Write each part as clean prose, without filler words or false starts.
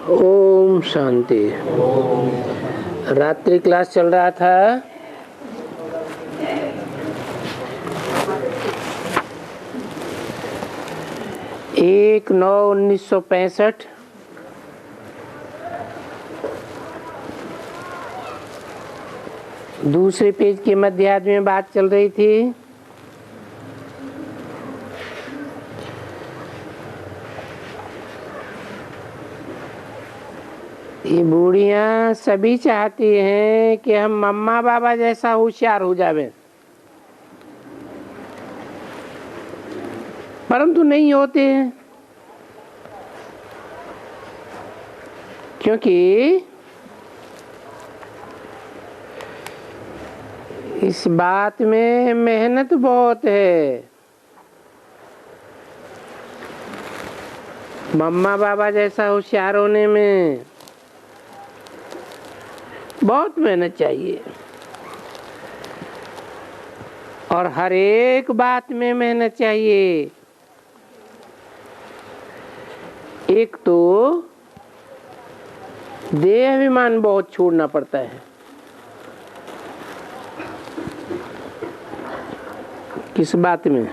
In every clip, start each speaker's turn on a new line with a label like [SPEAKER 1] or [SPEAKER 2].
[SPEAKER 1] ओम शांति। रात्रि क्लास चल रहा था। 1/9/1965 दूसरे पेज के मध्यार्ध में बात चल रही थी। ये बूढ़ियां सभी चाहती हैं कि हम मम्मा बाबा जैसा होशियार हो जावे, परंतु नहीं होते हैं, क्योंकि इस बात में मेहनत बहुत है। मम्मा बाबा जैसा होशियार होने में बहुत मेहनत चाहिए और हर एक बात में मेहनत चाहिए। एक तो देह अभिमान बहुत छोड़ना पड़ता है। किस बात में?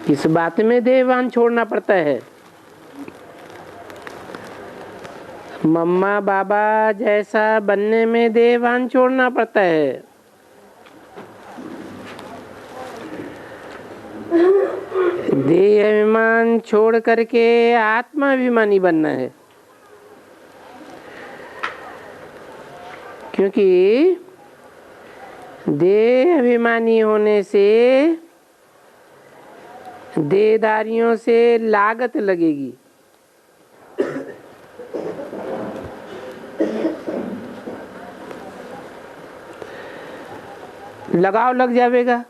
[SPEAKER 1] किस बात में देहभान छोड़ना पड़ता है? मम्मा बाबा जैसा बनने में देहभान छोड़ना पड़ता है। देह अभिमान छोड़ करके आत्माभिमानी बनना है, क्योंकि देह अभिमानी होने से देहधारियों से लागत लगेगी, लगाव लग जाएगा।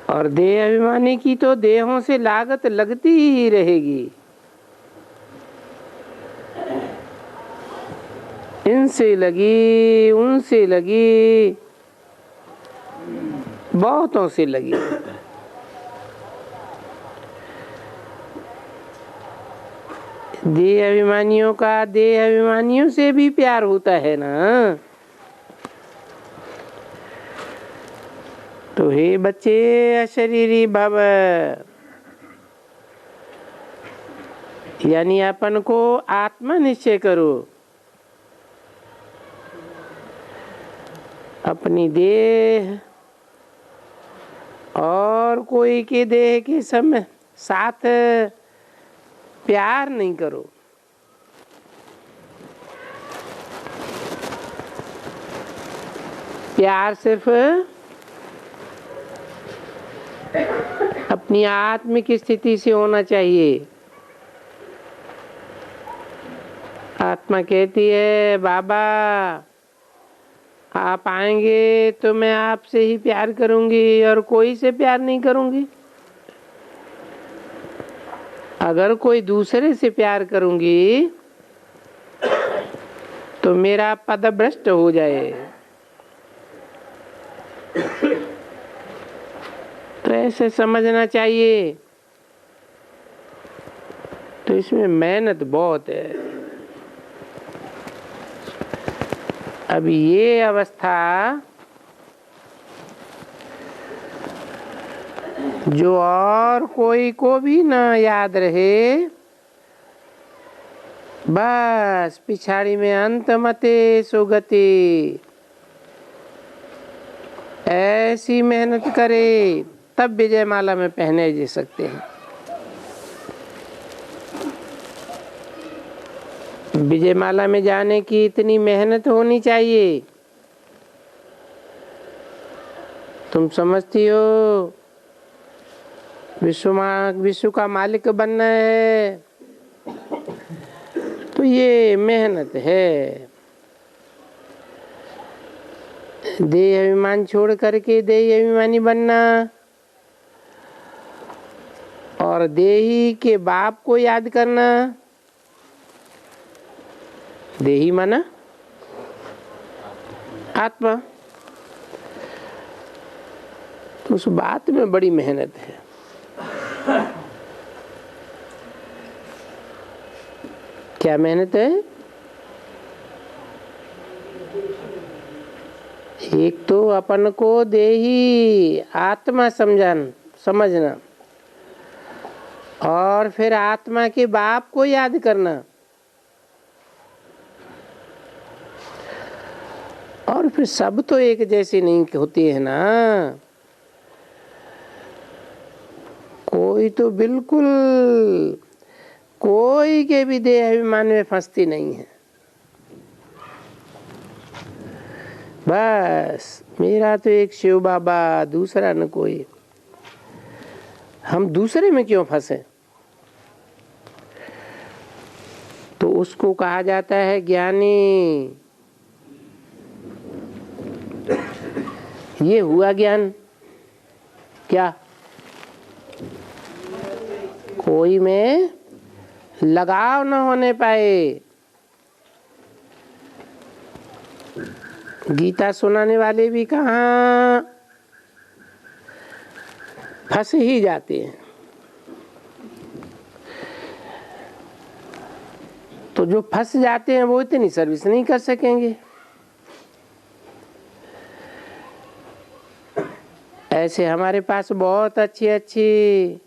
[SPEAKER 1] और देह अभिमानी की तो देहों से लागत लगती ही रहेगी। इनसे लगी, उनसे लगी, बहुतों से लगी। देह अभिमानियों का देह अभिमानियों से भी प्यार होता है ना। तो हे बच्चे अशरीरी भव, यानी अपन को आत्मा निश्चय करो। अपनी देह और कोई के देह के समय साथ प्यार नहीं करो। प्यार सिर्फ अपनी आत्मिक स्थिति से होना चाहिए। आत्मा कहती है बाबा आप आएंगे तो मैं आपसे ही प्यार करूंगी और कोई से प्यार नहीं करूंगी। अगर कोई दूसरे से प्यार करूंगी तो मेरा पद भ्रष्ट हो जाए। तो ऐसे समझना चाहिए। तो इसमें मेहनत बहुत है। अब ये अवस्था जो और कोई को भी ना याद रहे, बस पिछाड़ी में अंत मते सुगति, ऐसी मेहनत करे तब विजय माला में पहने जा सकते हैं। विजय माला में जाने की इतनी मेहनत होनी चाहिए। तुम समझती हो विश्व का मालिक बनना है, तो ये मेहनत है। देह अभिमान छोड़ करके देह अभिमानी बनना और देही के बाप को याद करना। देही माना आत्मा, तो उस बात में बड़ी मेहनत है। क्या मेहनत है? एक तो अपन को देही आत्मा समझना, और फिर आत्मा के बाप को याद करना, और फिर सब तो एक जैसी नहीं होती है ना। कोई तो बिल्कुल कोई के भी देह अभिमान में फंसती नहीं है। बस मेरा तो एक शिव बाबा, दूसरा न कोई। हम दूसरे में क्यों फंसे? तो उसको कहा जाता है ज्ञानी। ये हुआ ज्ञान। क्या? कोई में लगाव न होने पाए। गीता सुनाने वाले भी कहाँ फंस ही जाते हैं। तो जो फंस जाते हैं वो इतनी सर्विस नहीं कर सकेंगे। ऐसे हमारे पास बहुत अच्छी अच्छी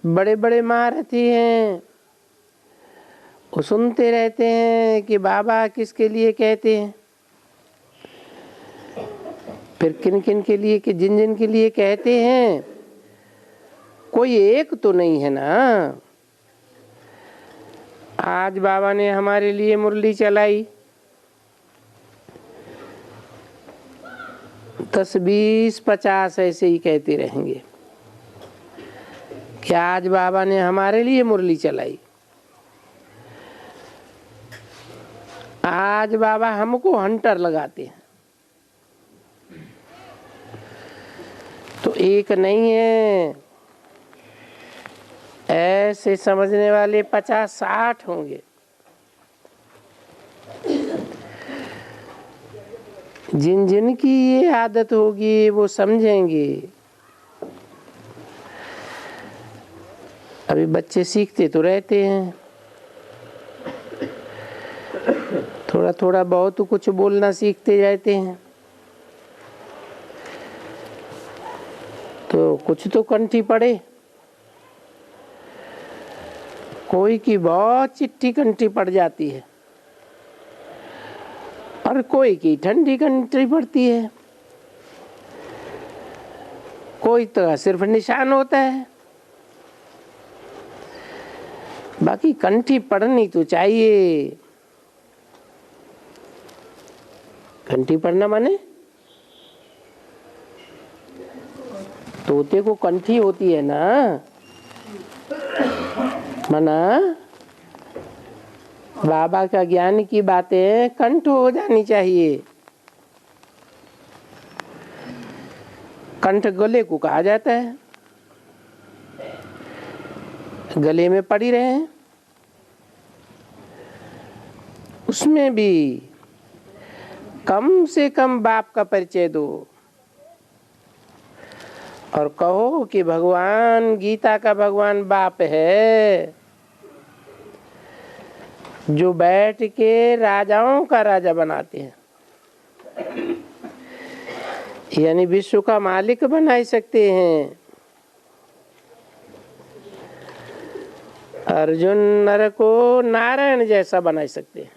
[SPEAKER 1] बड़े बड़े महारथी हैं। वो सुनते रहते हैं कि बाबा किसके लिए कहते हैं, फिर किन किन के लिए, कि जिन जिन के लिए कहते हैं कोई एक तो नहीं है ना। आज बाबा ने हमारे लिए मुरली चलाई, 10, 20, 50 ऐसे ही कहते रहेंगे कि आज बाबा ने हमारे लिए मुरली चलाई। आज बाबा हमको हंटर लगाते हैं। तो एक नहीं है, ऐसे समझने वाले 50-60 होंगे। जिन जिन की ये आदत होगी वो समझेंगे। अभी बच्चे सीखते तो रहते हैं, थोड़ा थोड़ा बहुत कुछ बोलना सीखते जाते हैं। तो कुछ तो कंठी पड़े। कोई की बहुत चिट्ठी कंठी पड़ जाती है और कोई की ठंडी कंठी पड़ती है। कोई तो सिर्फ निशान होता है, बाकी कंठी पड़नी तो चाहिए। कंठी पड़ना माने तोते को कंठी होती है ना, मना बाबा का ज्ञान की बातें कंठ हो जानी चाहिए। कंठ गले को कहा जाता है। गले में पड़ी रहे, उसमें भी कम से कम बाप का परिचय दो और कहो कि भगवान, गीता का भगवान बाप है, जो बैठ के राजाओं का राजा बनाते हैं, यानी विश्व का मालिक बना सकते हैं। अर्जुन नर को नारायण जैसा बना सकते हैं।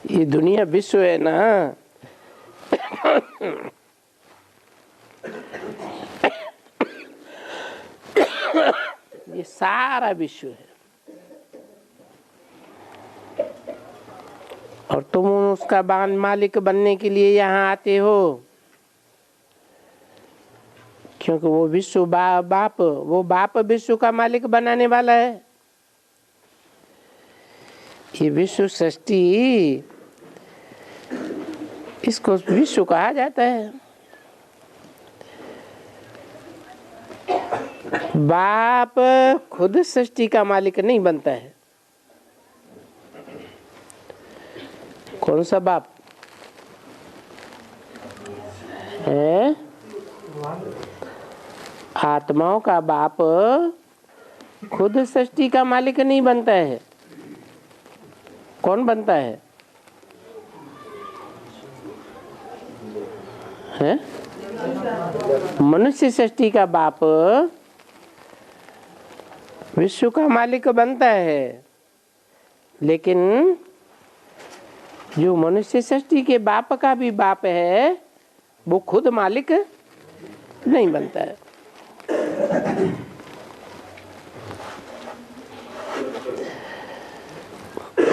[SPEAKER 1] ये दुनिया विश्व है ना, ये सारा विश्व है और तुम उसका मालिक बनने के लिए यहाँ आते हो, क्योंकि वो विश्व वो बाप विश्व का मालिक बनाने वाला है। ये विश्व सृष्टि, इसको विश्व कहा जाता है। बाप खुद सृष्टि का मालिक नहीं बनता है। कौन सा बाप? है? आत्माओं का बाप खुद सृष्टि का मालिक नहीं बनता है। कौन बनता है? हैं? मनुष्य सृष्टि का बाप विश्व का मालिक बनता है, लेकिन जो मनुष्य सृष्टि के बाप का भी बाप है वो खुद मालिक नहीं बनता है।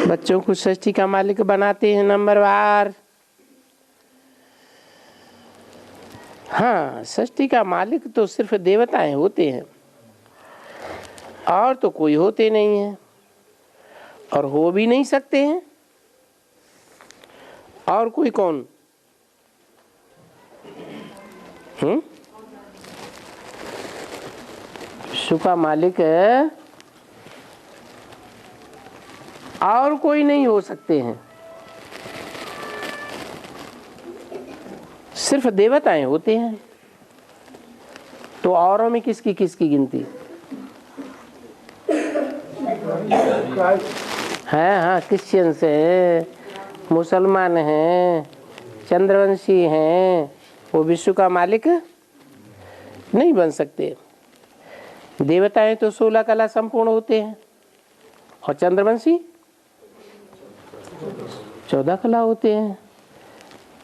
[SPEAKER 1] बच्चों को सृष्टि का मालिक बनाते हैं नंबरवार। हाँ, सृष्टि का मालिक तो सिर्फ देवताएं होते हैं और तो कोई होते नहीं है और हो भी नहीं सकते हैं। और कोई कौन? विश्व का मालिक है और कोई नहीं हो सकते हैं, सिर्फ देवताएं होते हैं। तो औरों में किसकी किसकी गिनती है? हाँ, क्रिश्चियंस हैं, मुसलमान हैं, चंद्रवंशी हैं, वो विश्व का मालिक नहीं बन सकते। देवताएं तो 16 कला संपूर्ण होते हैं और चंद्रवंशी 14 कला होते हैं।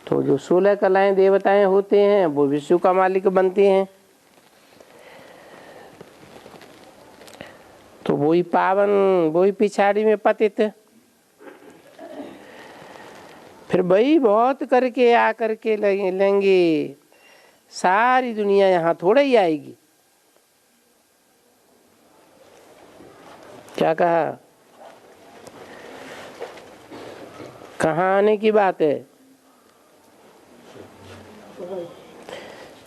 [SPEAKER 1] तो जो 16 कलाएं देवताएं होते हैं वो विश्व का मालिक बनते हैं। तो वही पावन, वही पिछाड़ी में पतित, फिर वही बहुत करके आकर के लेंगे। सारी दुनिया यहाँ थोड़ा ही आएगी। क्या कहा? कहाँ आने की बात है?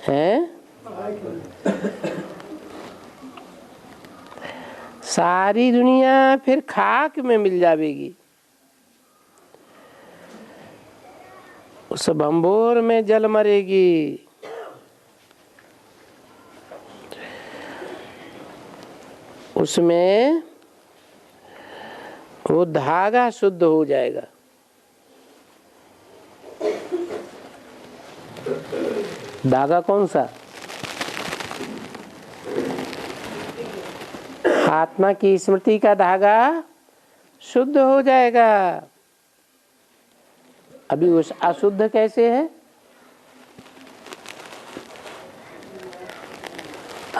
[SPEAKER 1] हैं? सारी दुनिया फिर खाक में मिल जाएगी, उस भंबोर में जल मरेगी। उसमें वो धागा शुद्ध हो जाएगा। धागा कौन सा? आत्मा की स्मृति का धागा शुद्ध हो जाएगा। अभी उस अशुद्ध कैसे है?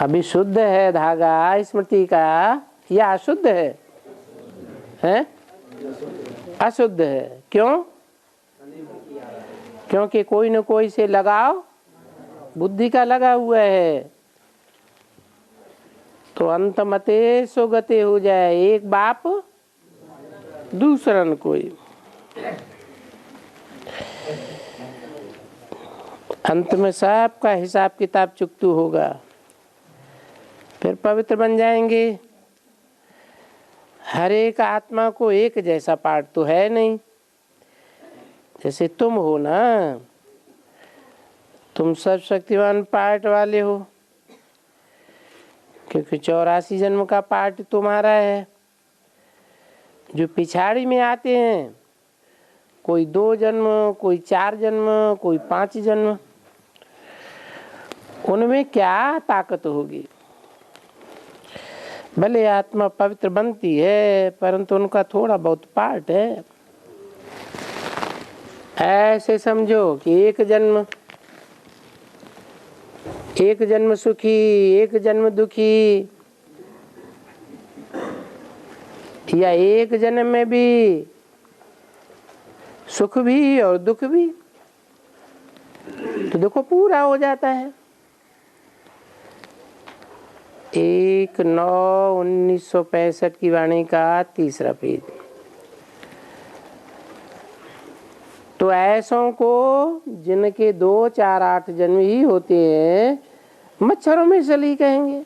[SPEAKER 1] अभी शुद्ध है धागा स्मृति का या अशुद्ध है? हैं? अशुद्ध है। क्यों? क्योंकि कोई न कोई से लगाव बुद्धि का लगा हुआ है। तो अंत मते सो गते हो जाए, एक बाप दूसरा न कोई। अंत में सबका हिसाब किताब चुकतू होगा, फिर पवित्र बन जाएंगे। हर एक आत्मा को एक जैसा पाठ तो है नहीं। जैसे तुम हो ना, तुम सब शक्तिवान पार्ट वाले हो, क्योंकि 84 जन्म का पार्ट तुम्हारा है। जो पिछाड़ी में आते हैं, कोई 2 जन्म, कोई 4 जन्म, कोई 5 जन्म, उनमें क्या ताकत होगी? भले आत्मा पवित्र बनती है परंतु उनका थोड़ा बहुत पार्ट है। ऐसे समझो कि एक जन्म सुखी, एक जन्म दुखी, या एक जन्म में भी सुख भी और दुख भी, तो देखो पूरा हो जाता है। 1/9/1965 की वाणी का 3रा पेज। तो ऐसों को जिनके 2, 4, 8 जन्म ही होते हैं, मच्छरों में चली कहेंगे।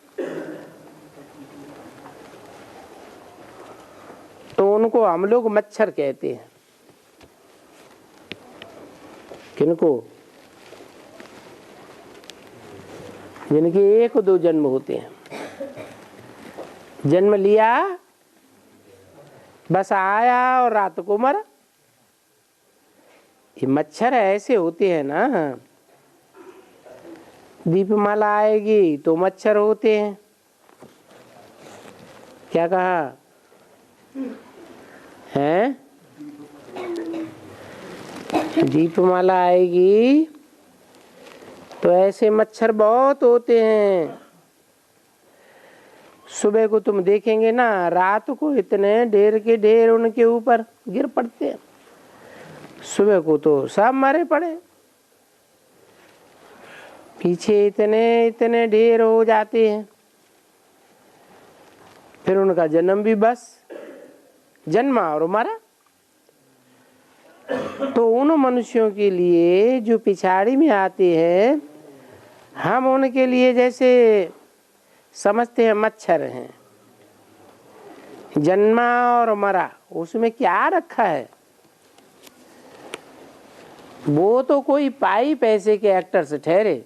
[SPEAKER 1] तो उनको हम लोग मच्छर कहते हैं। किनको? जिनके 1-2 जन्म होते हैं, जन्म लिया बस आया और रात को मरा। ये मच्छर ऐसे होते हैं ना, दीपमाला आएगी तो मच्छर होते हैं। क्या कहा है? दीपमाला आएगी तो ऐसे मच्छर बहुत होते हैं। सुबह को तुम देखेंगे ना, रात को इतने ढेर के ढेर उनके ऊपर गिर पड़ते हैं, सुबह को तो सब मरे पड़े। पीछे इतने इतने ढेर हो जाते हैं, फिर उनका जन्म भी बस जन्मा और मरा। तो उन मनुष्यों के लिए जो पिछाड़ी में आते हैं, हम उनके लिए जैसे समझते हैं मच्छर हैं, जन्मा और मरा, उसमें क्या रखा है? वो तो कोई पाई पैसे के एक्टर से ठहरे।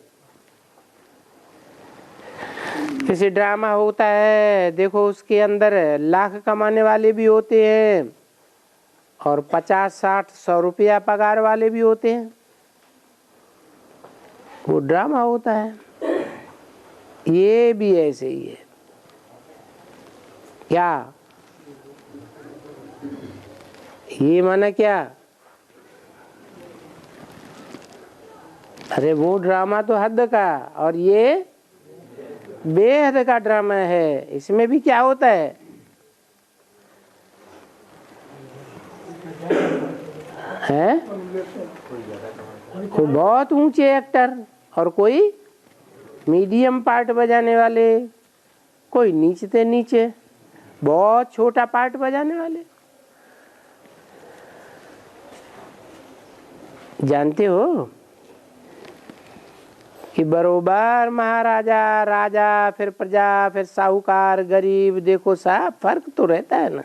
[SPEAKER 1] किसी ड्रामा होता है, देखो उसके अंदर लाख कमाने वाले भी होते हैं और 50-60-100 रुपया पगार वाले भी होते हैं। वो ड्रामा होता है। ये भी ऐसे ही है। क्या ये माना क्या? अरे वो ड्रामा तो हद का, और ये बेहद का ड्रामा है। इसमें भी क्या होता है? हैं? कोई बहुत ऊंचे एक्टर और कोई मीडियम पार्ट बजाने वाले, कोई नीचे नीचे बहुत छोटा पार्ट बजाने वाले। जानते हो कि बरोबर महाराजा, राजा, फिर प्रजा, फिर साहूकार, गरीब, देखो साहब फर्क तो रहता है ना।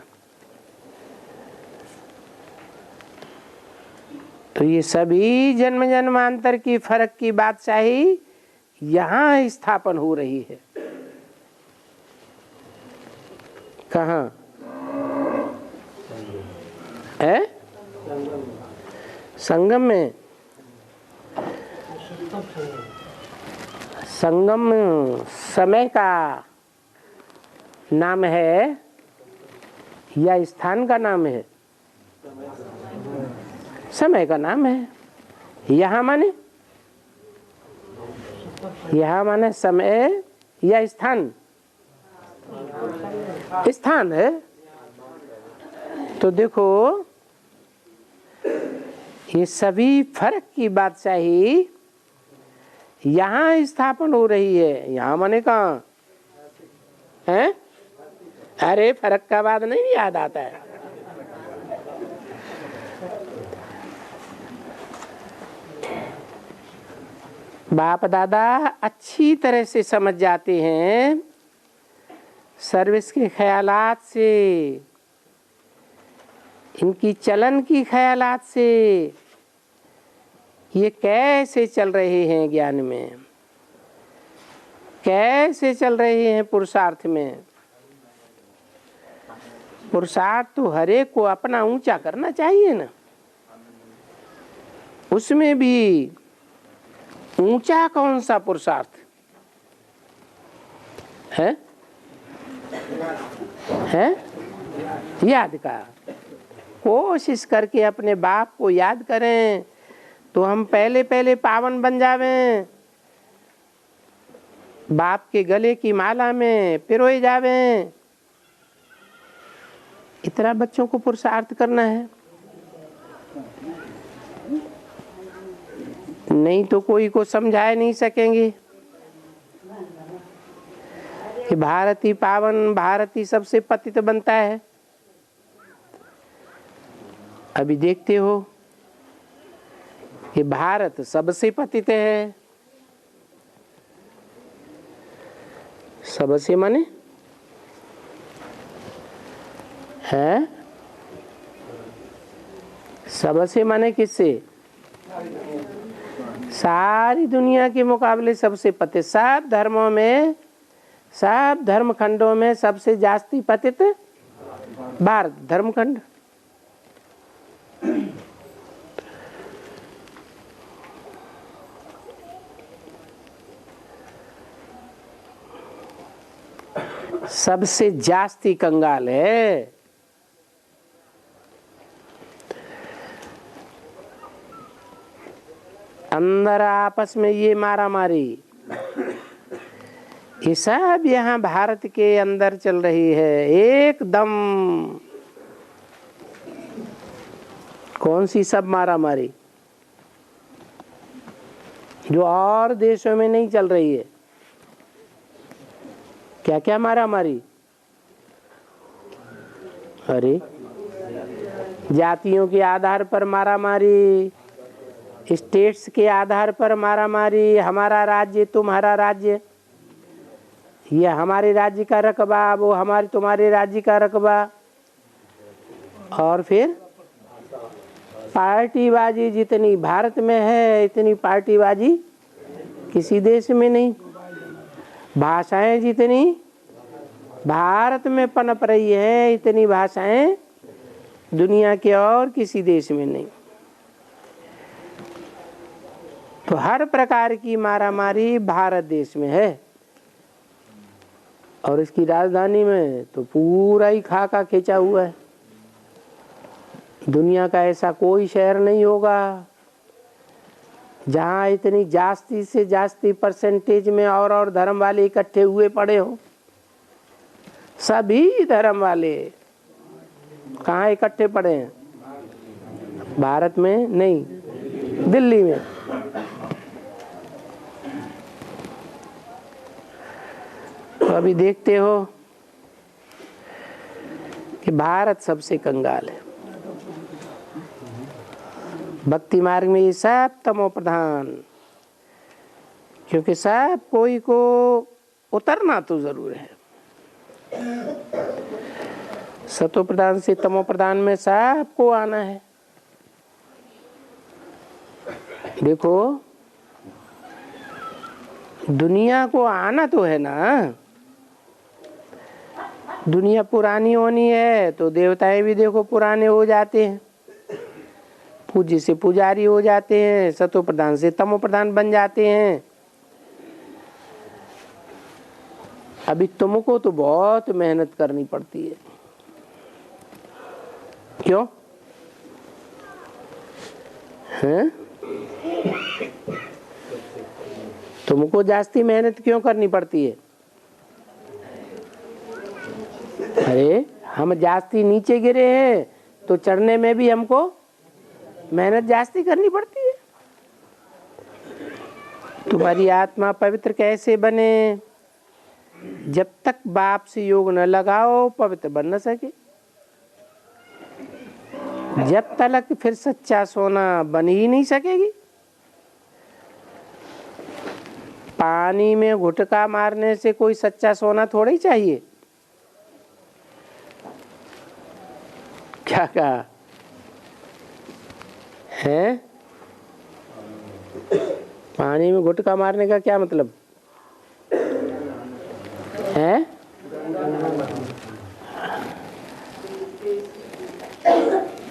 [SPEAKER 1] तो ये सभी जन्म जन्मांतर की फर्क की बादशाही यहाँ स्थापन हो रही है। कहाँ है? संगम में। संगम समय का नाम है या स्थान का नाम है? समय का नाम है। यहाँ माने समय या स्थान? स्थान है। तो देखो ये सभी फर्क की बादशाही यहाँ स्थापन हो रही है। यहाँ माने कहाँ है? अरे फर्क का बाद नहीं याद आता है। बाप दादा अच्छी तरह से समझ जाते हैं, सर्विस के ख्यालात से, इनकी चलन की ख्यालात से, ये कैसे चल रहे हैं ज्ञान में, कैसे चल रहे हैं पुरुषार्थ में। पुरुषार्थ तो हर एक को अपना ऊंचा करना चाहिए ना। उसमें भी ऊंचा कौन सा पुरुषार्थ है? याद का। कोशिश करके अपने बाप को याद करें तो हम पहले पहले पावन बन जावें, बाप के गले की माला में पिरोए जावें। इतना बच्चों को पुरुषार्थ करना है, नहीं तो कोई को समझा नहीं सकेंगे कि भारत ही पावन, भारत ही सबसे पतित बनता है। अभी देखते हो कि भारत सबसे पतित है। सबसे माने है? सबसे माने किससे? सारी दुनिया के मुकाबले सबसे पतित, सब धर्मों में, सब धर्म खंडों में सबसे जास्ती पतित भारत धर्मखंड। सबसे जास्ती कंगाल है। अंदर आपस में ये मारा मारी, ये सब यहाँ भारत के अंदर चल रही है एकदम। कौन सी सब मारा मारी जो और देशों में नहीं चल रही है? क्या क्या मारा मारी? अरे जातियों के आधार पर मारा मारी, स्टेट्स के आधार पर मारा मारी, हमारा राज्य तुम्हारा राज्य, ये हमारे राज्य का रकबा, वो हमारे तुम्हारे राज्य का रकबा। और फिर पार्टीबाजी जितनी भारत में है इतनी पार्टीबाजी किसी देश में नहीं। भाषाएं जितनी भारत में पनप रही है इतनी भाषाएं दुनिया के और किसी देश में नहीं। तो हर प्रकार की मारामारी भारत देश में है, और इसकी राजधानी में तो पूरा ही खाका खींचा हुआ है। दुनिया का ऐसा कोई शहर नहीं होगा जहाँ इतनी जास्ती से जास्ती परसेंटेज में और धर्म वाले इकट्ठे हुए पड़े हो। सभी धर्म वाले कहाँ इकट्ठे पड़े हैं? भारत में नहीं, दिल्ली में। तो अभी देखते हो कि भारत सबसे कंगाल है। भक्ति मार्ग में ये सब तमो प्रधान, क्योंकि सब कोई को उतरना तो जरूर है। सतो प्रधान से तमो प्रधान में सबको आना है। देखो दुनिया को आना तो है ना। दुनिया पुरानी होनी है तो देवताएं भी देखो पुराने हो जाते हैं, पूज्य से पुजारी हो जाते हैं, सतो प्रधान से तमो प्रधान बन जाते हैं। अभी तुमको तो बहुत मेहनत करनी पड़ती है। क्यों हैं? तुमको जास्ती मेहनत क्यों करनी पड़ती है? अरे हम जास्ती नीचे गिरे हैं तो चढ़ने में भी हमको मेहनत जास्ती करनी पड़ती है। तुम्हारी आत्मा पवित्र कैसे बने? जब तक बाप से योग न लगाओ पवित्र बन न सके। जब तक फिर सच्चा सोना बन ही नहीं सकेगी। पानी में घुटका मारने से कोई सच्चा सोना थोड़ा ही चाहिए। क्या कहा है? पानी में घुटका मारने का क्या मतलब है?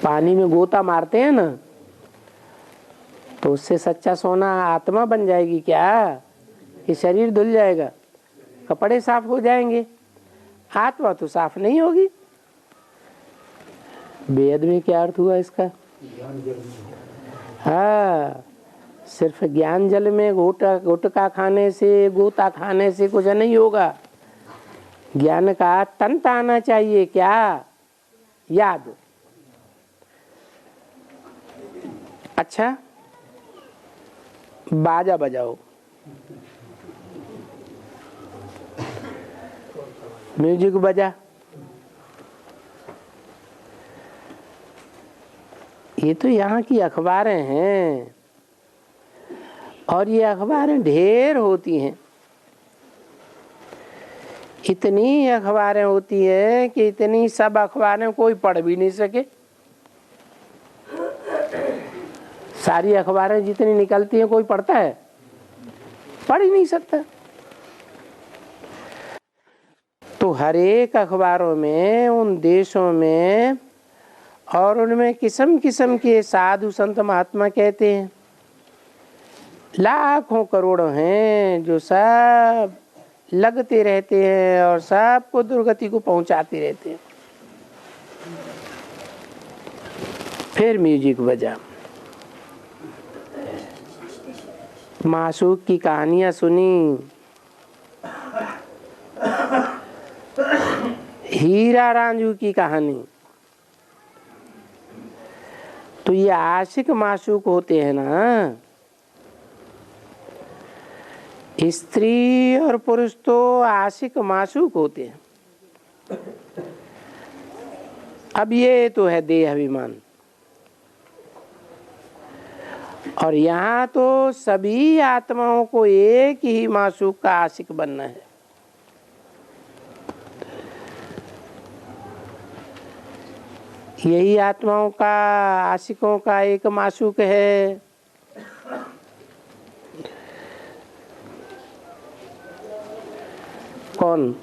[SPEAKER 1] पानी में गोता मारते हैं ना, तो उससे सच्चा सोना आत्मा बन जाएगी क्या? कि शरीर धुल जाएगा, कपड़े साफ हो जाएंगे, आत्मा तो साफ नहीं होगी। वेद में क्या अर्थ हुआ इसका? हाँ, सिर्फ ज्ञान जल में गुटका खाने से, गोता खाने से कुछ नहीं होगा। ज्ञान का तंत आना चाहिए। क्या? याद। अच्छा, बाजा बजाओ, म्यूजिक बजा। ये तो यहाँ की अखबारें हैं, और ये अखबारें ढेर होती हैं। इतनी अखबारें होती है कि इतनी सब अखबारें कोई पढ़ भी नहीं सके। सारी अखबारें जितनी निकलती हैं कोई पढ़ता है? पढ़ ही नहीं सकता। तो हर एक अखबारों में, उन देशों में, और उनमें किस्म किस्म के साधु संत महात्मा कहते हैं, लाखों करोड़ों हैं जो सब लगते रहते हैं और सबको दुर्गति को पहुंचाते रहते हैं। फिर म्यूजिक बजा, मासूक की कहानियां सुनी, हीरा रांझू की कहानी। तो ये आशिक माशूक होते हैं ना, स्त्री और पुरुष तो आशिक माशूक होते हैं। अब ये तो है देह अभिमान, और यहाँ तो सभी आत्माओं को एक ही माशूक का आशिक बनना है। यही आत्माओं का, आशिकों का एक माशूक है। कौन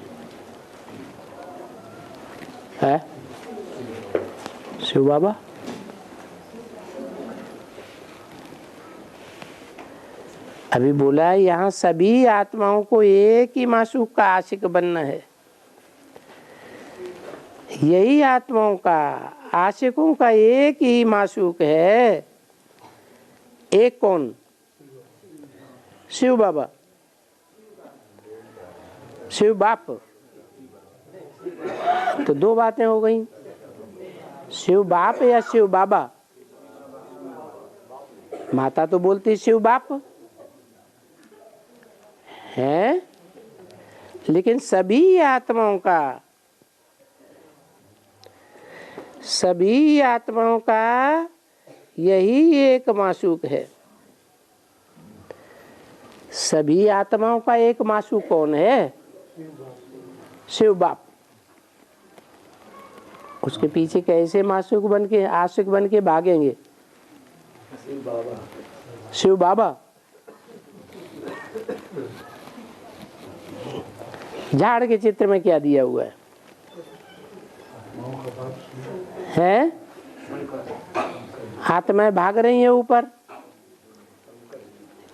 [SPEAKER 1] है? शिव बाबा। अभी बोला है यहाँ सभी आत्माओं को एक ही माशूक का आशिक बनना है। यही आत्माओं का, आशिकों का एक ही माशूक है। एक कौन? शिव बाबा, शिव बाप। तो दो बातें हो गई, शिव बाप या शिव बाबा। माता तो बोलती शिव बाप है, लेकिन सभी आत्माओं का, सभी आत्माओं का यही एक माशूक है। सभी आत्माओं का एक माशूक कौन है? शिव बाप। उसके पीछे कैसे माशूक बन के, आशिक बन के भागेंगे? शिव बाबा। शिव बाबा। झाड़ के चित्र में क्या दिया हुआ है? हैं? आत्माएं भाग रही हैं ऊपर।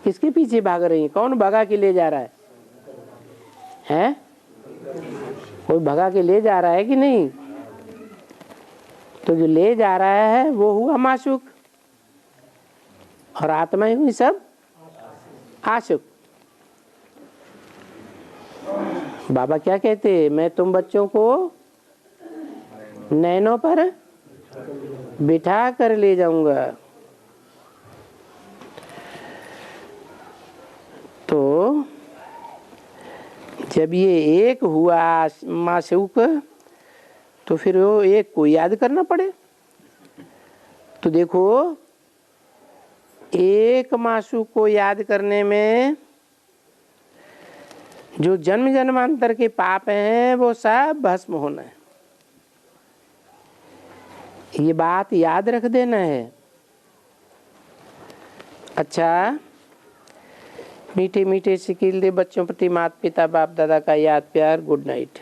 [SPEAKER 1] किसके पीछे भाग रही हैं? कौन भगा के ले जा रहा है? हैं? कोई भगा के ले जा रहा है कि नहीं? तो जो ले जा रहा है वो हुआ माशूक, और आत्माएं हुई सब आशिक। बाबा क्या कहते? मैं तुम बच्चों को नैनों पर बिठा कर ले जाऊंगा। तो जब ये एक हुआ माशूक, तो फिर वो एक को याद करना पड़े। तो देखो, एक माशूक को याद करने में जो जन्म जन्मांतर के पाप हैं वो सब भस्म होना है। ये बात याद रख देना है। अच्छा, मीठे मीठे सिकील दे बच्चों प्रति माता पिता बाप दादा का याद प्यार। Good night.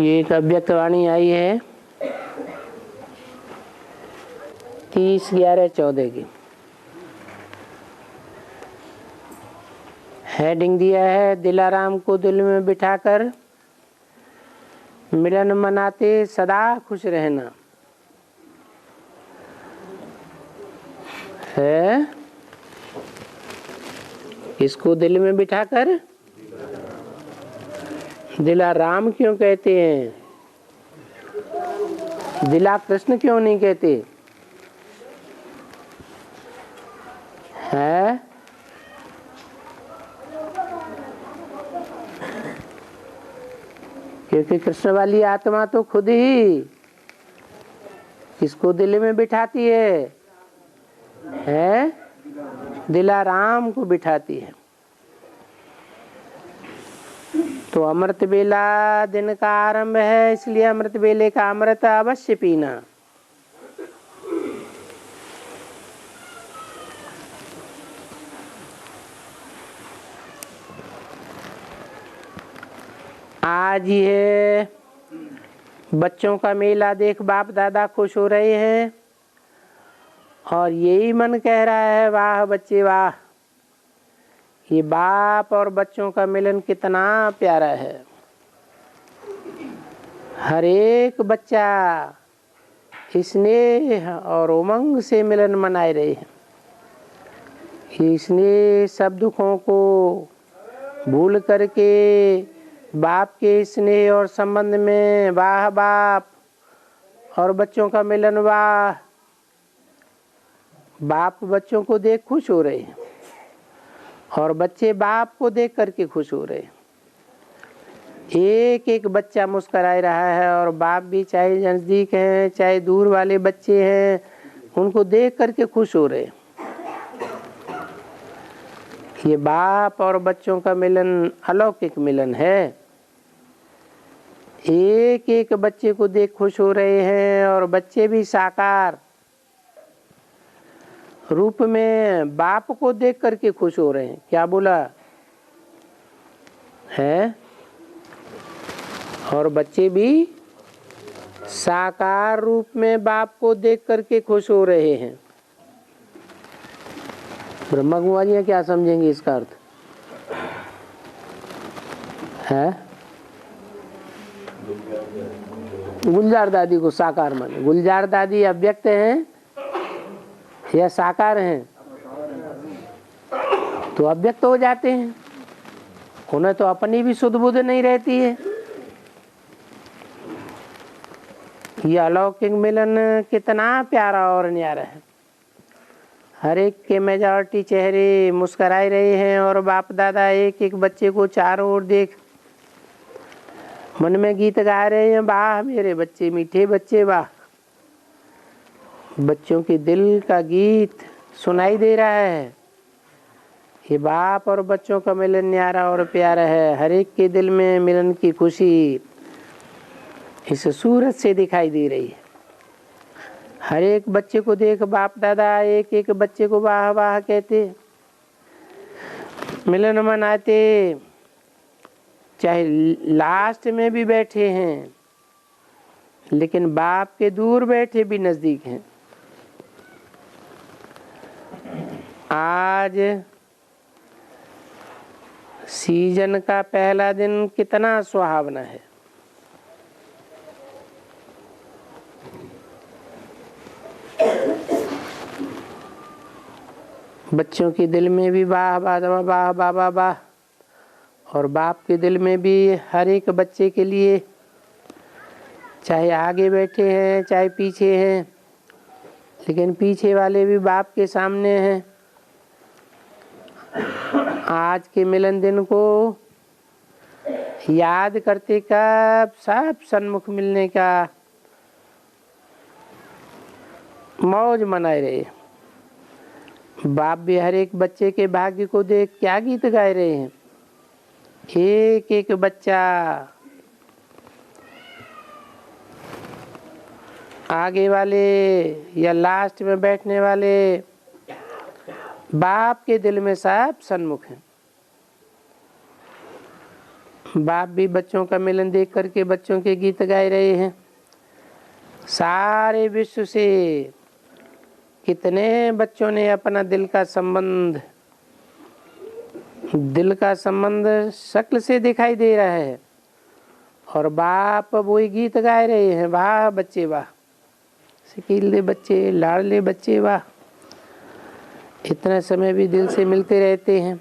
[SPEAKER 1] ये एक अव्यक्तवाणी आई है 30/11/14 की। हेडिंग दिया है, दिलाराम को दिल में बिठाकर मिलन मनाते सदा खुश रहना। है इसको दिल में बिठाकर दिलाराम क्यों कहते हैं? दिला कृष्ण क्यों नहीं कहते हैं? क्योंकि कृष्ण वाली आत्मा तो खुद ही किसको दिल में बिठाती है? दिलाराम को बिठाती है। तो अमृत बेला दिन का आरंभ है, इसलिए अमृत बेले का अमृत अवश्य पीना। आज ये बच्चों का मेला देख बाप दादा खुश हो रहे हैं और यही मन कह रहा है वाह बच्चे वाह, ये बाप और बच्चों का मिलन कितना प्यारा है। हर एक बच्चा स्नेह और उमंग से मिलन मनाए रहे हैं। इसने सब दुखों को भूल करके बाप के स्नेह और संबंध में वाह बाप और बच्चों का मिलन वाह। बाप बच्चों को देख खुश हो रहे हैं और बच्चे बाप को देख करके खुश हो रहे हैं। एक एक बच्चा मुस्कुरा रहा है और बाप भी, चाहे नजदीक हैं चाहे दूर वाले बच्चे हैं, उनको देख करके खुश हो रहे हैं। ये बाप और बच्चों का मिलन अलौकिक मिलन है। एक एक बच्चे को देख खुश हो रहे हैं और बच्चे भी साकार रूप में बाप को देख करके खुश हो रहे हैं। क्या बोला है? और बच्चे भी साकार रूप में बाप को देख करके खुश हो रहे हैं। ब्रह्मा कुमारियाँ क्या समझेंगे इसका अर्थ है? गुलजार दादी को साकार माने। गुलजार दादी अव्यक्त हैं या साकार हैं? तो अव्यक्त हो जाते हैं, उन्हें तो अपनी भी सुध बुध नहीं रहती है। ये अलौकिक मिलन कितना प्यारा और न्यारा है। हर एक के मेजॉरिटी चेहरे मुस्कुराए रहे हैं और बाप दादा एक एक बच्चे को चारों ओर देख मन में गीत गा रहे हैं, वाह मेरे बच्चे मीठे बच्चे वाह। बच्चों के दिल का गीत सुनाई दे रहा है। ये बाप और बच्चों का मिलन न्यारा और प्यारा है। हर एक के दिल में मिलन की खुशी इस सूरत से दिखाई दे रही है। हर एक बच्चे को देख बाप दादा एक एक बच्चे को वाह वाह कहते, मिलन मनाते, चाहे लास्ट में भी बैठे हैं लेकिन बाप के दूर बैठे भी नजदीक हैं। आज सीजन का पहला दिन कितना सुहावना है। बच्चों के दिल में भी वाह वाह वाह वाह वाह वाह और बाप के दिल में भी हर एक बच्चे के लिए, चाहे आगे बैठे हैं चाहे पीछे हैं, लेकिन पीछे वाले भी बाप के सामने हैं। आज के मिलन दिन को याद करते कब सब सन्मुख मिलने का मौज मनाए रहे। बाप भी हर एक बच्चे के भाग्य को देख क्या गीत गाए रहे हैं। एक एक बच्चा आगे वाले या लास्ट में बैठने वाले बाप के दिल में सब सन्मुख हैं। बाप भी बच्चों का मिलन देख करके बच्चों के गीत गाए रहे हैं। सारे विश्व से कितने बच्चों ने अपना दिल का संबंध शक्ल से दिखाई दे रहा है और बाप वही गीत गाए रहे हैं, वाह बच्चे वाह, सिकीले बच्चे लाडले बच्चे वाह। इतना समय भी दिल से मिलते रहते हैं।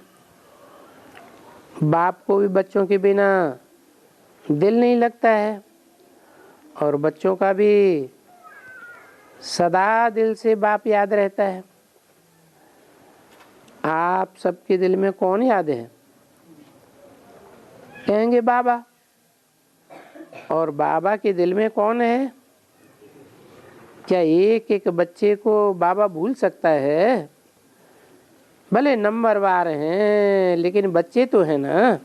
[SPEAKER 1] बाप को भी बच्चों के बिना दिल नहीं लगता है और बच्चों का भी सदा दिल से बाप याद रहता है। आप सबके दिल में कौन याद है? कहेंगे बाबा। और बाबा के दिल में कौन है? क्या एक एक बच्चे को बाबा भूल सकता है? भले नंबरवार हैं लेकिन बच्चे तो हैं ना।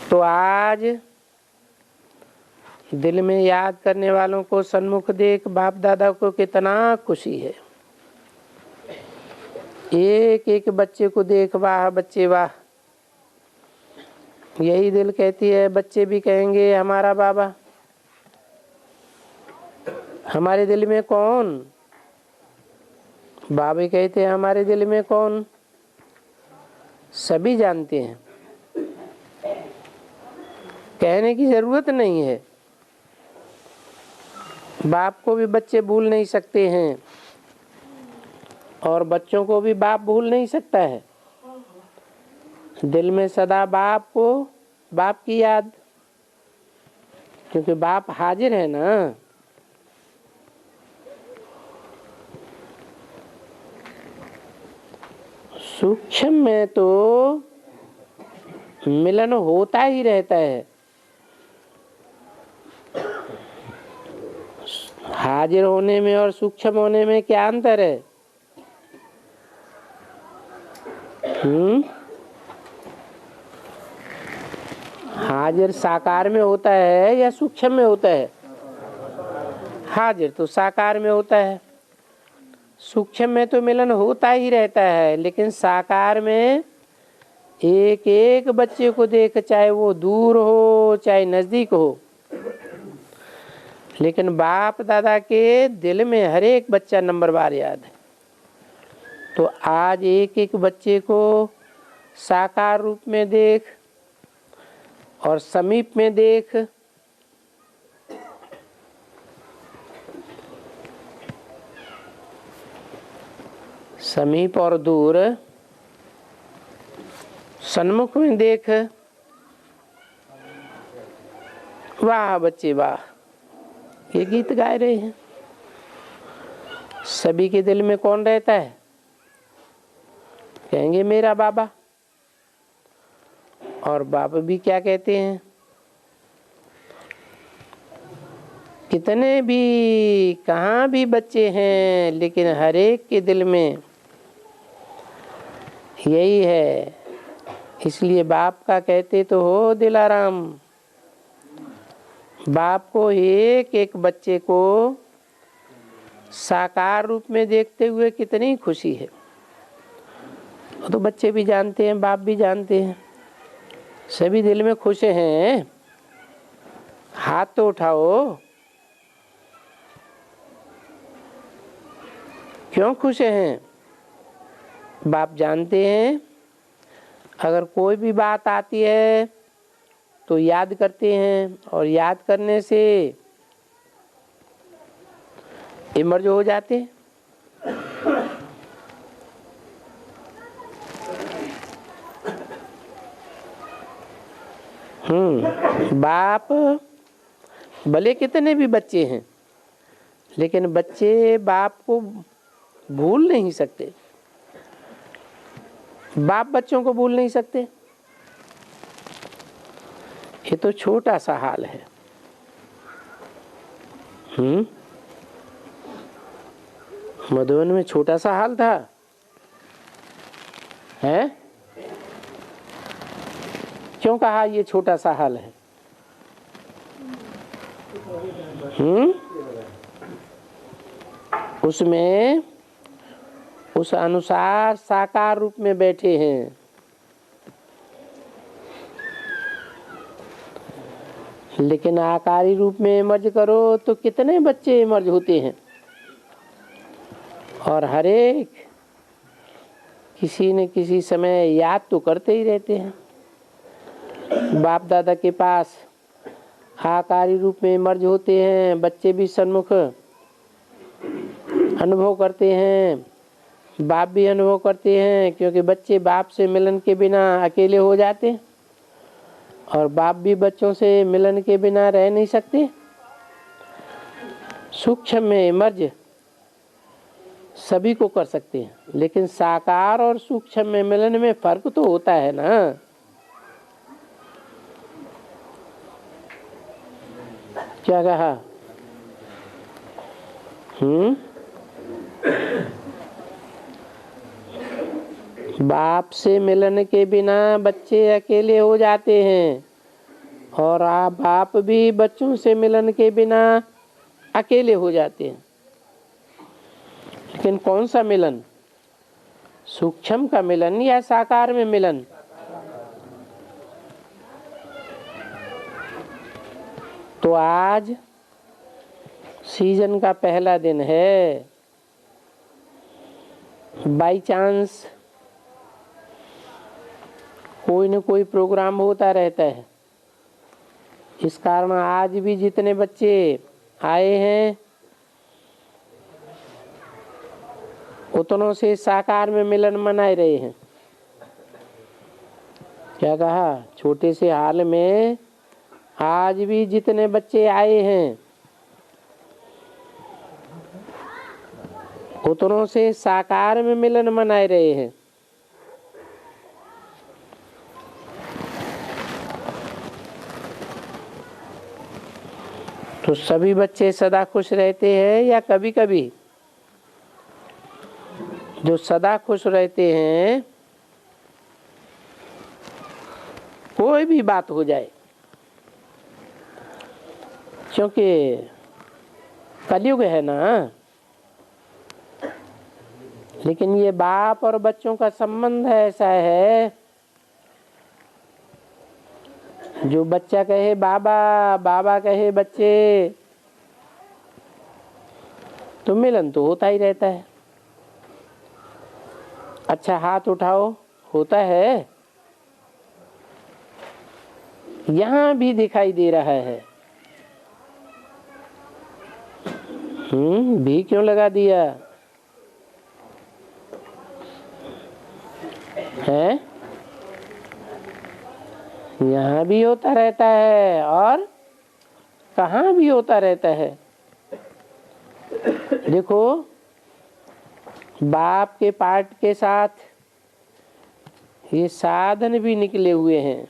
[SPEAKER 1] तो आज दिल में याद करने वालों को सन्मुख देख बाप दादा को कितना खुशी है। एक एक बच्चे को देख वाह बच्चे वाह। यही दिल कहती है, बच्चे भी कहेंगे हमारा बाबा। हमारे दिल में कौन? बाबा कहते हैं हमारे दिल में कौन? सभी जानते हैं, कहने की जरूरत नहीं है। बाप को भी बच्चे भूल नहीं सकते हैं और बच्चों को भी बाप भूल नहीं सकता है। दिल में सदा बाप को, बाप की याद, क्योंकि बाप हाजिर है ना। सूक्ष्म में तो मिलन होता ही रहता है। हाजिर होने में और सूक्ष्म होने में क्या अंतर है? हाजिर साकार में होता है या सूक्ष्म में होता है? हाजिर तो साकार में होता है। सूक्ष्म में तो मिलन होता ही रहता है, लेकिन साकार में एक एक बच्चे को देख, चाहे वो दूर हो चाहे नजदीक हो, लेकिन बाप दादा के दिल में हर एक बच्चा नंबरवार याद है। तो आज एक एक बच्चे को साकार रूप में देख और समीप में देख। समीप और दूर, सन्मुख में देख। वाह बच्चे वाह, ये गीत गा रहे हैं। सभी के दिल में कौन रहता है? कहेंगे मेरा बाबा। और बाबा भी क्या कहते हैं? कितने भी कहाँ भी बच्चे हैं, लेकिन हर एक के दिल में यही है। इसलिए बाप का कहते तो हो दिलाराम। बाप को एक एक बच्चे को साकार रूप में देखते हुए कितनी खुशी है। तो बच्चे भी जानते हैं, बाप भी जानते हैं, सभी दिल में खुश हैं। हाथ तो उठाओ, क्यों खुश हैं? बाप जानते हैं अगर कोई भी बात आती है तो याद करते हैं, और याद करने से इमर्ज हो जाते हैं। बाप भले कितने भी बच्चे हैं, लेकिन बच्चे बाप को भूल नहीं सकते। बाप बच्चों को भूल नहीं सकते। ये तो छोटा सा हाल है। मधुबन में छोटा सा हाल था, है? क्यों कहा ये छोटा सा हाल है? उसमें उस अनुसार साकार रूप में बैठे हैं। लेकिन आकारी रूप में इमर्ज करो तो कितने बच्चे इमर्ज होते हैं, और हर एक किसी न किसी समय याद तो करते ही रहते हैं। बाप दादा के पास आकारी रूप में इमर्ज होते हैं, बच्चे भी सन्मुख अनुभव करते हैं, बाप भी अनुभव करते हैं, क्योंकि बच्चे बाप से मिलन के बिना अकेले हो जाते हैं और बाप भी बच्चों से मिलन के बिना रह नहीं सकते। सूक्ष्म में इमर्ज सभी को कर सकते हैं, लेकिन साकार और सूक्ष्म में मिलन में फर्क तो होता है ना। क्या कहा? बाप से मिलन के बिना बच्चे अकेले हो जाते हैं, और आप बाप भी बच्चों से मिलन के बिना अकेले हो जाते हैं। लेकिन कौन सा मिलन? सूक्ष्म का मिलन या साकार में मिलन? तो आज सीजन का पहला दिन है। बाई चांस कोई न कोई प्रोग्राम होता रहता है। इस कारण आज भी जितने बच्चे आए हैं उतनों से साकार में मिलन मनाए रहे हैं। क्या कहा? छोटे से हाल में आज भी जितने बच्चे आए हैं उतनों से साकार में मिलन मनाए रहे हैं। तो सभी बच्चे सदा खुश रहते हैं या कभी कभी? जो सदा खुश रहते हैं, कोई भी बात हो जाए, क्योंकि कलयुग है ना। लेकिन ये बाप और बच्चों का संबंध ऐसा है, जो बच्चा कहे बाबा, बाबा कहे बच्चे, तो मिलन तो होता ही रहता है। अच्छा हाथ उठाओ, होता है? यहां भी दिखाई दे रहा है। भी क्यों लगा दिया है? यहाँ भी होता रहता है और कहाँ भी होता रहता है। देखो, बाप के पाठ के साथ ये साधन भी निकले हुए हैं।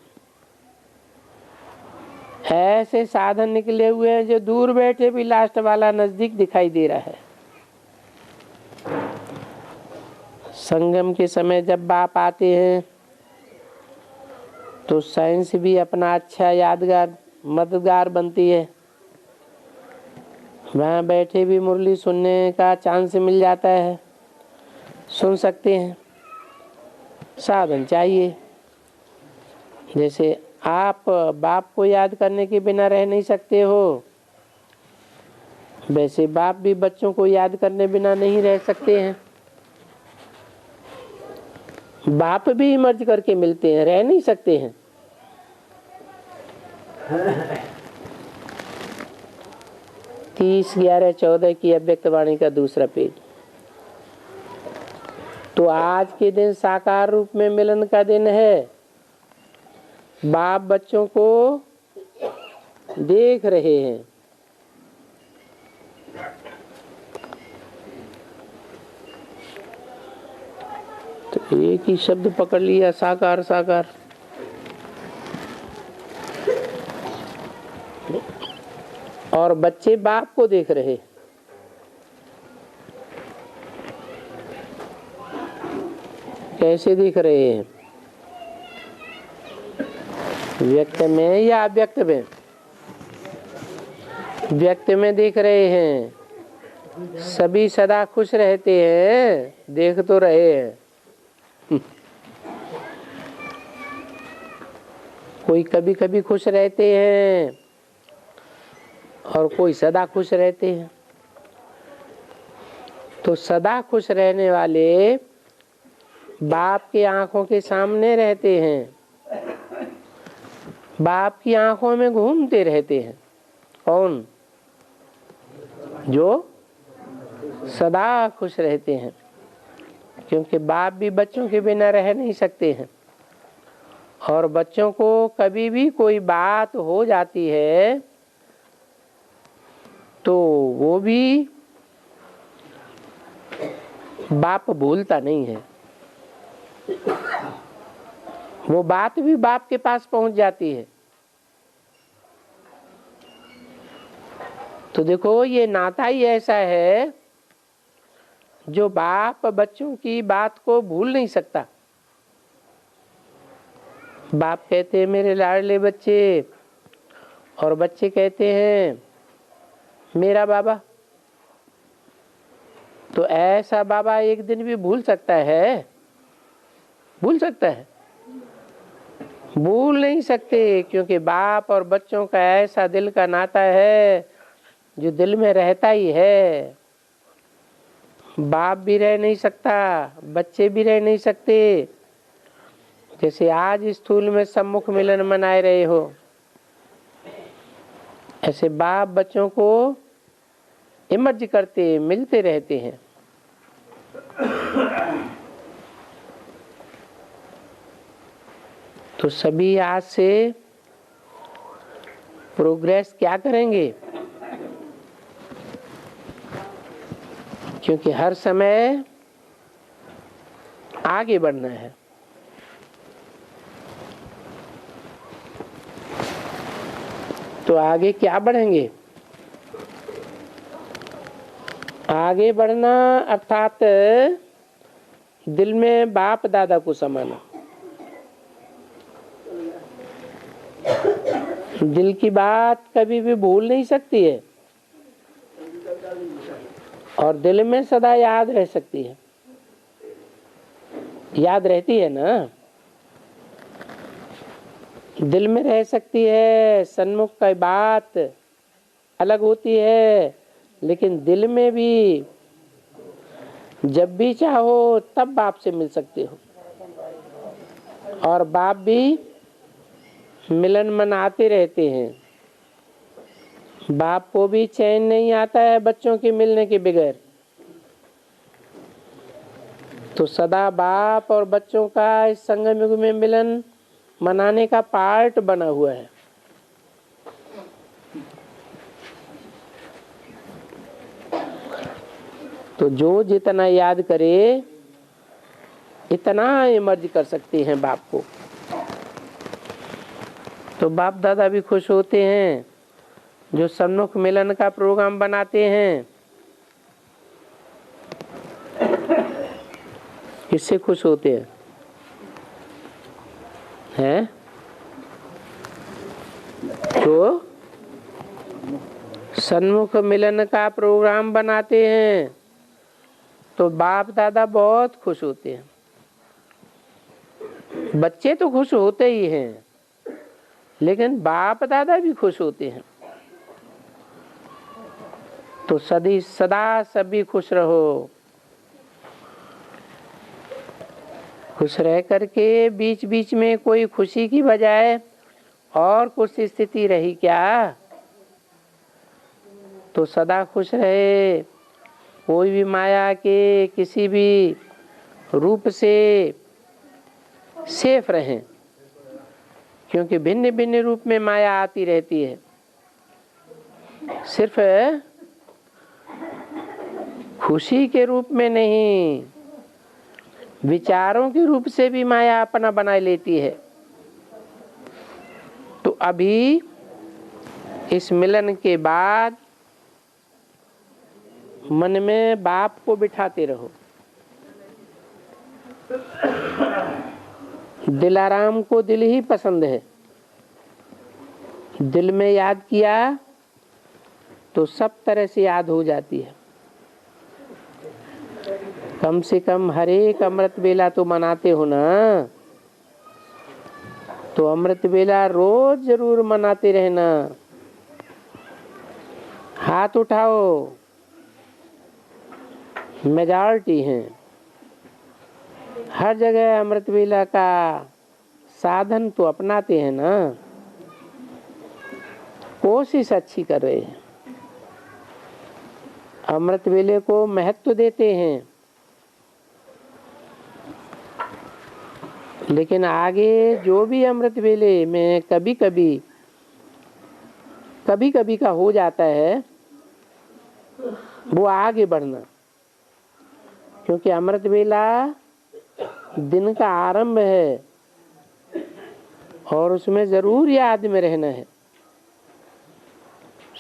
[SPEAKER 1] ऐसे साधन निकले हुए हैं जो दूर बैठे भी लास्ट वाला नजदीक दिखाई दे रहा है। संगम के समय जब बाप आते हैं तो साइंस भी अपना अच्छा यादगार मददगार बनती है। वहाँ बैठे भी मुरली सुनने का चांस मिल जाता है, सुन सकते हैं। साधन चाहिए। जैसे आप बाप को याद करने के बिना रह नहीं सकते हो, वैसे बाप भी बच्चों को याद करने बिना नहीं रह सकते हैं। बाप भी मर्ज करके मिलते हैं, रह नहीं सकते हैं। 30/11/14 की अव्यक्तवाणी का दूसरा पेज। तो आज के दिन साकार रूप में मिलन का दिन है। बाप बच्चों को देख रहे हैं। तो एक ही शब्द पकड़ लिया, साकार साकार। और बच्चे बाप को देख रहे। कैसे दिख रहे हैं? व्यक्त में या अव्यक्त में? व्यक्त में दिख रहे हैं। सभी सदा खुश रहते हैं, देख तो रहे हैं। कोई कभी कभी खुश रहते हैं और कोई सदा खुश रहते हैं। तो सदा खुश रहने वाले बाप की आंखों के सामने रहते हैं, बाप की आंखों में घूमते रहते हैं। कौन? जो सदा खुश रहते हैं, क्योंकि बाप भी बच्चों के बिना रह नहीं सकते हैं। और बच्चों को कभी भी कोई बात हो जाती है तो वो भी बाप भूलता नहीं है। वो बात भी बाप के पास पहुंच जाती है। तो देखो, ये नाता ही ऐसा है जो बाप बच्चों की बात को भूल नहीं सकता। बाप कहते हैं मेरे लाडले बच्चे, और बच्चे कहते हैं मेरा बाबा। तो ऐसा बाबा एक दिन भी भूल सकता है? भूल सकता है? भूल नहीं सकते, क्योंकि बाप और बच्चों का ऐसा दिल का नाता है जो दिल में रहता ही है। बाप भी रह नहीं सकता, बच्चे भी रह नहीं सकते। जैसे आज स्थूल में सम्मुख मिलन मनाए रहे हो, ऐसे बाप बच्चों को इमर्ज करते मिलते रहते हैं। तो सभी आज से प्रोग्रेस क्या करेंगे, क्योंकि हर समय आगे बढ़ना है। तो आगे क्या बढ़ेंगे? आगे बढ़ना अर्थात दिल में बाप दादा को समाना। दिल की बात कभी भी भूल नहीं सकती है और दिल में सदा याद रह सकती है। याद रहती है ना, दिल में रह सकती है। सन्मुख की बात अलग होती है, लेकिन दिल में भी जब भी चाहो तब बाप से मिल सकते हो। और बाप भी मिलन मनाते रहते हैं। बाप को भी चैन नहीं आता है बच्चों के मिलने के बगैर। तो सदा बाप और बच्चों का इस संगम युग में मिलन मनाने का पार्ट बना हुआ है। तो जो जितना याद करे इतना इमर्ज कर सकते हैं बाप को। तो बाप दादा भी खुश होते हैं जो सन्मुख मिलन का प्रोग्राम बनाते हैं। किससे खुश होते हैं? हैं? तो सन्मुख मिलन का प्रोग्राम बनाते हैं तो बाप दादा बहुत खुश होते हैं। बच्चे तो खुश होते ही हैं, लेकिन बाप दादा भी खुश होते हैं। तो सदा सभी खुश रहो। खुश रह करके बीच बीच में कोई खुशी की बजाय और कुछ स्थिति रही क्या? तो सदा खुश रहे। कोई भी माया के किसी भी रूप से सेफ रहें, क्योंकि भिन्न भिन्न रूप में माया आती रहती है। सिर्फ खुशी के रूप में नहीं, विचारों के रूप से भी माया अपना बना लेती है। तो अभी इस मिलन के बाद मन में बाप को बिठाते रहो। दिलाराम को दिल ही पसंद है। दिल में याद किया तो सब तरह से याद हो जाती है। कम से कम हर एक अमृत बेला तो मनाते हो ना, तो अमृत बेला रोज जरूर मनाते रहना। हाथ उठाओ, मेजॉरिटी है। हर जगह अमृत बेला का साधन तो अपनाते हैं ना, कोशिश अच्छी कर रहे हैं, अमृत बेले को महत्व देते हैं। लेकिन आगे जो भी अमृत वेले में कभी कभी का हो जाता है, वो आगे बढ़ना। क्योंकि अमृत वेला दिन का आरंभ है और उसमें जरूर याद में रहना है।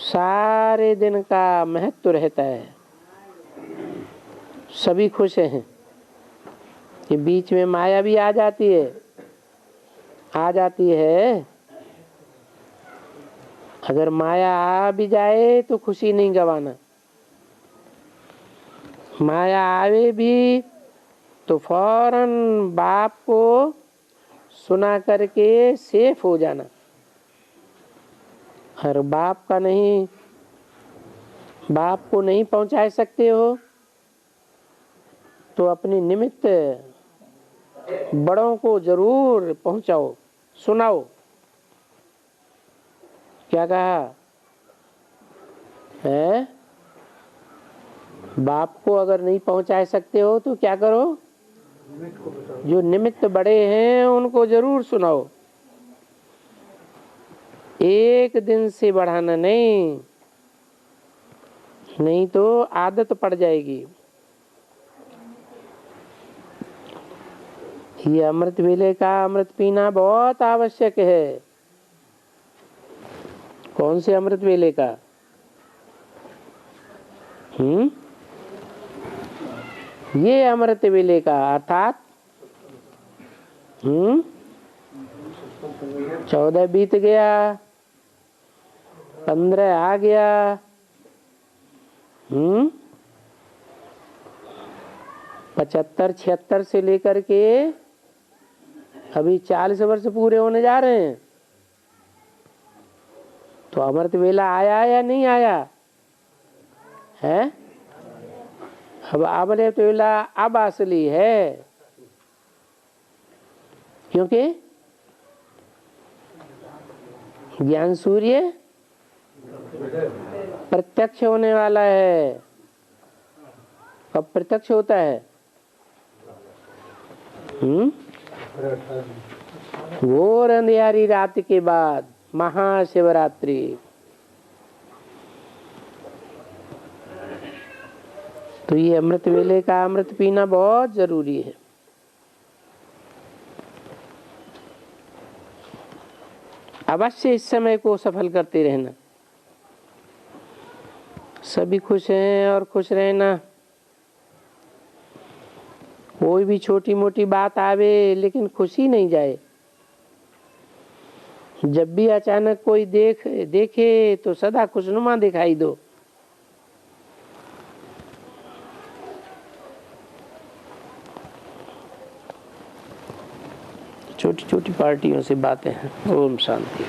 [SPEAKER 1] सारे दिन का महत्व रहता है। सभी खुश हैं कि बीच में माया भी आ जाती है। अगर माया आ भी जाए तो खुशी नहीं गवाना। माया आवे भी तो फौरन बाप को सुना करके सेफ हो जाना। और बाप का नहीं, बाप को नहीं पहुंचा सकते हो तो अपनी निमित्त बड़ों को जरूर पहुंचाओ, सुनाओ। क्या कहा है? बाप को अगर नहीं पहुंचा सकते हो तो क्या करो? जो निमित्त बड़े हैं उनको जरूर सुनाओ। एक दिन से बढ़ाना नहीं, नहीं तो आदत पड़ जाएगी। ये अमृत वेले का अमृत पीना बहुत आवश्यक है। कौन से अमृत वेले का? ये अमृत वेले का अर्थात 14 बीत गया, 15 आ गया, 75 76 से लेकर के अभी 40 वर्ष पूरे होने जा रहे हैं। तो अमृत वेला आया या नहीं आया है? अब अमृत वेला अब असली है, क्योंकि ज्ञान सूर्य प्रत्यक्ष होने वाला है। कब प्रत्यक्ष होता है? घोर अंधियारी रात के बाद महाशिवरात्रि। तो ये अमृत वेले का अमृत पीना बहुत जरूरी है। अवश्य इस समय को सफल करते रहना। सभी खुश हैं और खुश रहना। कोई भी छोटी मोटी बात आवे लेकिन खुशी नहीं जाए। जब भी अचानक कोई देखे तो सदा खुशनुमा दिखाई दो। छोटी छोटी पार्टियों से बातें हैं। ओम शांति।